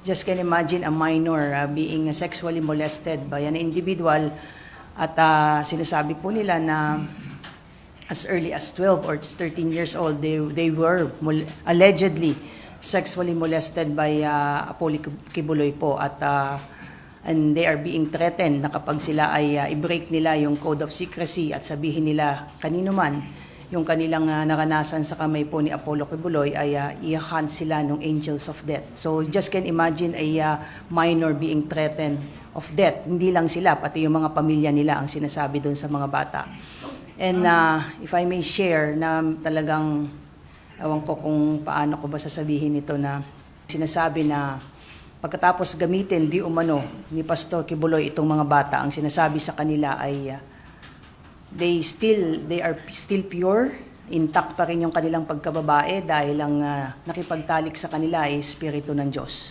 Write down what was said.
just can imagine a minor being sexually molested by an individual at sinasabi po nila na as early as 12 or 13 years old, they were allegedly sexually molested by Apollo Kibuloy po at and they are being threatened na kapag sila ay i-break nila yung code of secrecy at sabihin nila kanino man yung kanilang naranasan sa kamay po ni Apollo Kibuloy ay i-hunt sila ng angels of death. So just can imagine a minor being threatened of death. Hindi lang sila, pati yung mga pamilya nila ang sinasabi doon sa mga bata. And if I may share na talagang, ewan ko kung paano ko ba sasabihin ito na sinasabi na pagkatapos gamitin di umano ni Pastor Kibuloy itong mga bata, ang sinasabi sa kanila ay they are still pure, intact pa rin yung kanilang pagkababae dahil ang nakipagtalik sa kanila ay Espiritu ng Diyos.